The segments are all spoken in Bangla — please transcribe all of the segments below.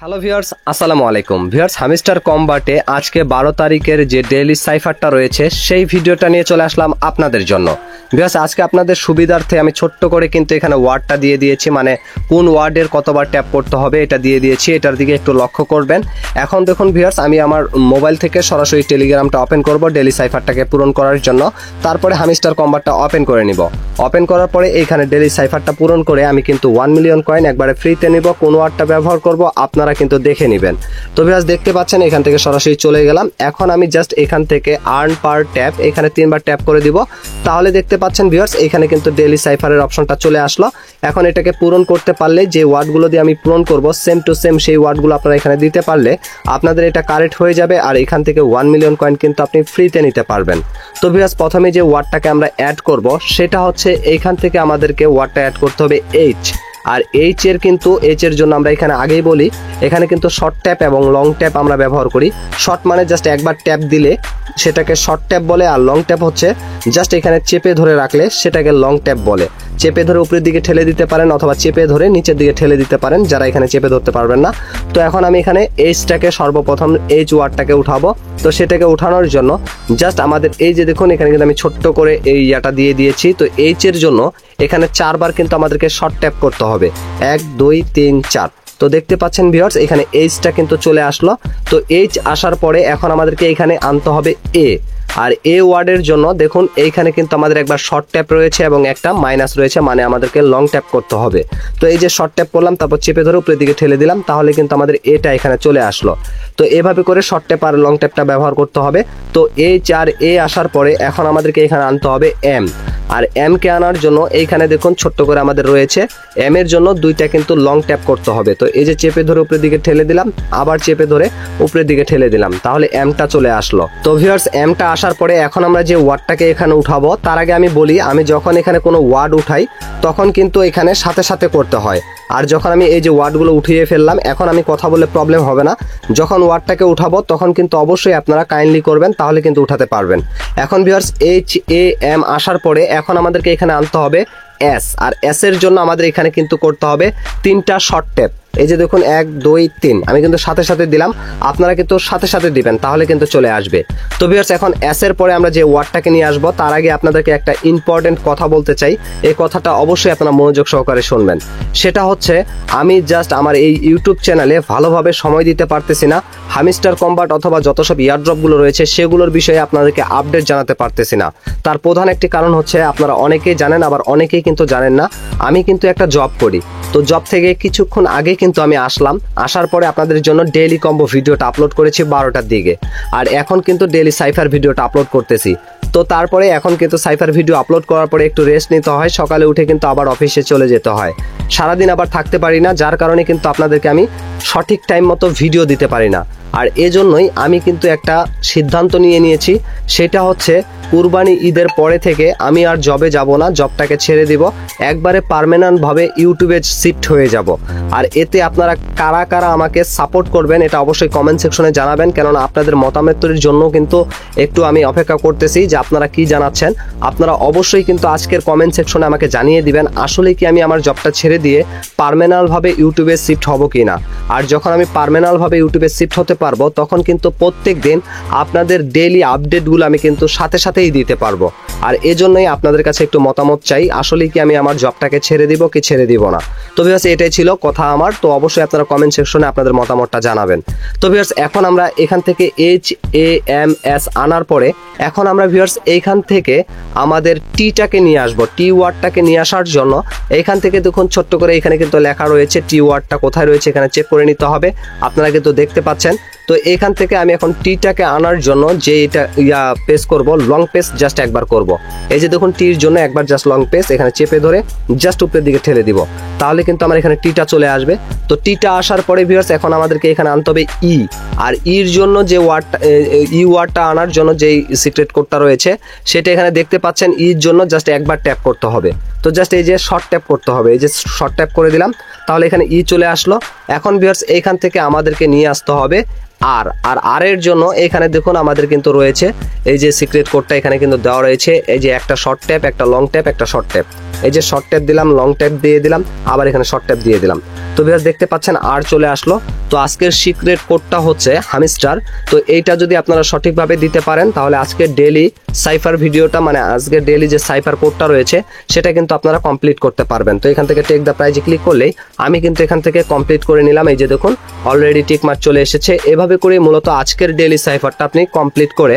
হ্যালো ভিউয়ার্স, আসসালামু আলাইকুম। ভিউয়ার্স, হামিস্টার কম্বাটে আজকে 12 তারিখের যে ডেইলি সাইফারটা রয়েছে সেই ভিডিওটা নিয়ে চলে আসলাম আপনাদের জন্য। ভিউয়ার্স, আজকে আপনাদের সুবিধার্থে আমি ছোট্ট করে কিন্তু এখানে ওয়ার্ডটা দিয়ে দিয়েছি, মানে কোন ওয়ার্ডের কতবার ট্যাপ করতে হবে এটা দিয়ে দিয়েছি। এটার দিকে একটু লক্ষ্য করবেন। এখন দেখুন ভিউয়ার্স, আমি আমার মোবাইল থেকে সরাসরি টেলিগ্রামটা ওপেন করব ডেইলি সাইফারটাকে পূরণ করার জন্য। তারপরে হামিস্টার কম্বাটটা ওপেন করে নিব। ওপেন করার পরে এইখানে ডেইলি সাইফারটা পূরণ করে আমি কিন্তু 1 মিলিয়ন কয়েন একবারে ফ্রিতে নিব। কোন ওয়ার্ডটা ব্যবহার করব আপনারা কিন্তু দেখে নেবেন। তো ভিউয়ার্স, দেখতে পাচ্ছেন এখান থেকে সরাসরি চলে গেলাম। এখন আমি জাস্ট এখান থেকে আর্ন পার ট্যাপ এখানে 3বার ট্যাপ করে দিব। তাহলে দেখতে পাচ্ছেন ভিউয়ার্স, এখানে কিন্তু ডেইলি সাইফারের অপশনটা চলে আসলো। এখন এটাকে পূরণ করতে পারলে যে ওয়ার্ডগুলো দিয়ে আমি পূরণ করব সেম টু সেম সেই ওয়ার্ডগুলো আপনারা এখানে দিতে পারলে আপনাদের এটা কারেক্ট হয়ে যাবে। আর এখান থেকে 1 মিলিয়ন কয়েন কিন্তু আপনি ফ্রিতে নিতে পারবেন। তো ভিউয়ার্স, প্রথমে যে ওয়ার্ডটাকে আমরা অ্যাড করব সেটা হচ্ছে এইখান থেকে আমাদেরকে ওয়ার্ডটা অ্যাড করতে হবে এইচ। আর এইচ এর জন্য আমরা এখানে আগেই বলি এখানে কিন্তু শর্ট ট্যাপ এবং লং ট্যাপ আমরা ব্যবহার করি। শর্ট মানে জাস্ট একবার ট্যাপ দিলে সেটাকে শর্ট ট্যাপ বলে, আর লং ট্যাপ হচ্ছে জাস্ট এখানে চেপে ধরে রাখলে সেটাকে লং ট্যাপ বলে। চেপে ধরে উপরের দিকে ঠেলে দিতে পারেন অথবা চেপে ধরে নিচের দিকে ঠেলে দিতে পারেন যারা এখানে চেপে ধরতে পারবেন না। তো এখন আমি এখানে এইচটাকে সর্বপ্রথম এইচ ওয়ার্ডটাকে উঠাবো। তো সেটাকে উঠানোর জন্য জাস্ট আমাদের এই যে দেখুন এখানে কিন্তু আমি ছোট্ট করে এই ইয়াটা দিয়ে দিয়েছি। তো এইচ এর জন্য এখানে 4বার কিন্তু আমাদেরকে শর্ট ট্যাপ করতে হবে, 1 2 3 4। তো দেখতে পাচ্ছেন ভিউয়ার্স, এখানে এইচটা কিন্তু চলে আসলো। তো এইচ আসার পরে এখন আমাদেরকে এখানে আনতে হবে এ। আর এ ওয়ার্ডের জন্য দেখুন এইখানে কিন্তু আমাদের একবার শর্ট ট্যাপ রয়েছে এবং একটা মাইনাস রয়েছে, মানে আমাদেরকে লং ট্যাপ করতে হবে। তো এই যে শর্ট ট্যাপ করলাম, তারপর চেপে ধরে উপরের দিকে ঠেলে দিলাম, তাহলে কিন্তু আমাদের এটা এখানে চলে আসলো। তো এভাবে করে শর্ট ট্যাপ আর লং ট্যাপটা ব্যবহার করতে হবে। তো এইচ আর এ আসার পরে এখন আমাদেরকে এখানে আনতে হবে এম। আর এম কে আনার জন্য এইখানে দেখুন ছোট্ট করে আমাদের রয়েছে এম এর জন্য 2টা কিন্তু লং ট্যাপ করতে হবে। তো এই যে চেপে ধরে উপরের দিকে ঠেলে দিলাম, আবার চেপে ধরে উপরের দিকে ঠেলে দিলাম, তাহলে এমটা চলে আসলো। তো ভিউয়ার্স, এমটা আসার পরে এখন আমরা যে ওয়ার্ডটাকে এখানে উঠাবো তার আগে আমি বলি আমি যখন এখানে কোনো ওয়ার্ড উঠাই তখন কিন্তু এখানে সাথে সাথে করতে হয়। আর যখন আমি এই যে ওয়ার্ডগুলো উঠিয়ে ফেললাম এখন আমি কথা বললে প্রবলেম হবে না। যখন ওয়ার্ডটাকে উঠাবো তখন কিন্তু অবশ্যই আপনারা কাইন্ডলি করবেন, তাহলে কিন্তু উঠাতে পারবেন। এখন ভিউয়ার্স, এইচ এ এম আসার পরে এখন আমাদেরকে এখানে আনতে হবে এস। আর এস এর জন্য আমাদের এখানে কিন্তু করতে হবে 3টা শর্ট ট্যাপ। এই যে দেখুন 1 2 3 আমি কিন্তু সাথে সাথে দিলাম, আপনারা কিন্তু সাথে সাথে দিবেন তাহলে কিন্তু চলে আসবে। তো ভিউয়ার্স, এখন এস এর পরে আমরা যে ওয়ার্ডটাকে নিয়ে আসবো তার আগে আপনাদেরকে একটা ইম্পর্টেন্ট কথা বলতে চাই। এই কথাটা অবশ্যই আপনারা মনোযোগ সহকারে শুনবেন। সেটা হচ্ছে আমি জাস্ট আমার এই ইউটিউব চ্যানেলে ভালোভাবে সময় দিতে পারতেছি না। হামিস্টার কম্বাট অথবা যত সব ইয়ারড্রপগুলো রয়েছে সেগুলোর বিষয়ে আপনাদেরকে আপডেট জানাতে পারতেছি না। তার প্রধান একটি কারণ হচ্ছে আপনারা অনেকেই জানেন আবার অনেকেই কিন্তু জানেন না, আমি কিন্তু একটা জব করি। তো জব থেকে কিছুক্ষণ আগে কিন্তু আমি আসলাম, আসার পরে আপনাদের জন্য ডেইলি কম্বো ভিডিওটা আপলোড করেছি 12টার দিকে। আর এখন কিন্তু ডেইলি সাইফার ভিডিওটা আপলোড করতেছি। তো তারপরে এখন কিন্তু সাইফার ভিডিও আপলোড করার পরে একটু রেস্ট নিতে হয়, সকালে উঠে কিন্তু আবার অফিসে চলে যেতে হয়, সারাদিন আবার থাকতে পারি না, যার কারণে কিন্তু আপনাদেরকে আমি সঠিক টাইম মতো ভিডিও দিতে পারি না। আর এজন্যই আমি কিন্তু একটা সিদ্ধান্ত নিয়ে নিয়েছি, সেটা হচ্ছে কুরবানি ঈদের পরে থেকে আমি আর জবে যাব না, জবটাকে ছেড়ে দিব, একবারে পার্মানেন্টভাবে ইউটিউবে শিফট হয়ে যাব। আর এতে আপনারা কারা কারা আমাকে সাপোর্ট করবেন এটা অবশ্যই কমেন্ট সেকশনে জানাবেন, কেননা আপনাদের মতামতের জন্য কিন্তু একটু আমি অপেক্ষা করতেছি যে আপনারা কি জানাচ্ছেন। আপনারা অবশ্যই কিন্তু আজকের কমেন্ট সেকশনে আমাকে জানিয়ে দিবেন আসলে কি আমি আমার জবটা ছেড়ে দিয়ে পার্মানেন্টভাবে ইউটিউবে শিফট হব কি না। আর যখন আমি পার্মানেন্টভাবে ইউটিউবে শিফট হতে পারবো তখন কিন্তু প্রত্যেক দিন আপনাদের ডেইলি আপডেটগুলো আমি কিন্তু সাথে সাথেই দিতে পারবো। আর এজন্যই আপনাদের কাছে একটু মতামত চাই আসলে কি আমি আমার জবটাকে ছেড়ে দিব কি ছেড়ে দিব না। তো ভিউয়ার্স, এটাই ছিল কথা আমার। তো অবশ্যই আপনারা কমেন্ট সেকশনে আপনাদের মতামতটা জানাবেন। তো ভিউয়ার্স, এখন আমরা এখান থেকে এইচ এ এম এস আনার পরে এখন আমরা ভিউয়ার্স এইখান থেকে আমাদের টিটাকে নিয়ে আসবো। টি ওয়ার্ডটাকে নিয়ে আসার জন্য এইখান থেকে দেখুন ছোট্ট করে এখানে কিন্তু লেখা রয়েছে টি ওয়ার্ডটা কোথায় রয়েছে, এখানে চেক করে নিতে হবে, আপনারা কিন্তু দেখতে পাচ্ছেন। তো এখান থেকে আমি এখন টিটাকে আনার জন্য যে এটা পেস করব, লং পেস জাস্ট একবার করব। এই যে দেখুন টির জন্য একবার জাস্ট লং পেস এখানে চেপে ধরে জাস্ট উপরের দিকে ঠেলে দিব, তাহলে কিন্তু আমার এখানে টিটা চলে আসবে। তো টিটা আসার পরে ভিউয়ার্স এখন আমাদেরকে এখানে আনতে হবে ই। আর ইর জন্য যে ওয়ার্ডটা ওয়ার্ডটা আনার জন্য যেই সিক্রেট কোডটা রয়েছে সেটা এখানে দেখতে পাচ্ছেন। ইর জন্য জাস্ট একবার ট্যাপ করতে হবে। তো জাস্ট এই যে শর্ট ট্যাপ করতে হবে, এই যে শর্ট ট্যাপ করে দিলাম, তাহলে এখানে ই চলে আসলো। এখন ভিউয়ার্স এইখান থেকে আমাদেরকে নিয়ে আসতে হবে আর আর এর জন্য এখানে দেখুন আমাদের কিন্তু রয়েছে এই যে সিক্রেট কোডটা এখানে কিন্তু দেওয়া রয়েছে, এই যে একটা শর্ট ট্যাপ, একটা লং ট্যাপ, একটা শর্ট ট্যাপ। এই যে শর্ট ট্যাপ দিলাম, লং ট্যাপ দিয়ে দিলাম, আবার এখানে শর্ট ট্যাপ দিয়ে দিলাম। তো ভিউয়ার্স দেখতে পাচ্ছেন আর চলে আসলো। তো আজকের সিক্রেট কোডটা হচ্ছে হামিস্টার। তো এইটা যদি আপনারা সঠিকভাবে দিতে পারেন তাহলে আজকে ডেইলি সাইফার ভিডিওটা, মানে আজকে ডেইলি যে সাইফার কোডটা রয়েছে সেটা কিন্তু আপনারা কমপ্লিট করতে পারবেন। তো এখান থেকে টেক দ্য প্রাইজে ক্লিক করলেই আমি কিন্তু এখান থেকে কমপ্লিট করে নিলাম। এই যে দেখুন অলরেডি টিক মার্ক চলে এসেছে। এভাবে করে মূলত আজকের ডেইলি সাইফারটা আপনি কমপ্লিট করে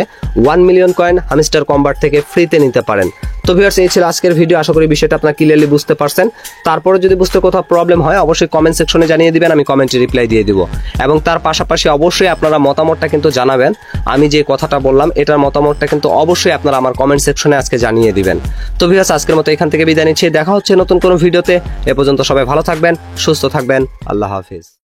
1 মিলিয়ন কয়েন হামিস্টার কম্বাট থেকে ফ্রিতে নিতে পারেন। তো ভিউয়ার্স এই ছিল আজকের ভিডিও। আশা করি বিষয়টা আপনারা ক্লিয়ারলি বুঝতে পারছেন। তারপরে যদি বুঝতে কোথাও প্রবলেম হয় অবশ্যই কমেন্ট সেকশনে জানিয়ে দিবেন, আমি কমেন্টে রিপ্লাই দিয়ে দিব। এবং তার পাশাপাশি অবশ্যই আপনারা মতামতটা কিন্তু জানাবেন। আমি যে কথাটা বললাম এটার মতামতটা কিন্তু অবশ্যই আপনারা আমার কমেন্ট সেকশনে আজকে জানিয়ে দিবেন। তো ভিউয়ার্স আজকের মতো এখান থেকে বিদায় নিচ্ছি। দেখা হচ্ছে নতুন কোনো ভিডিওতে। এ পর্যন্ত সবাই ভালো থাকবেন, সুস্থ থাকবেন। আল্লাহ হাফিজ।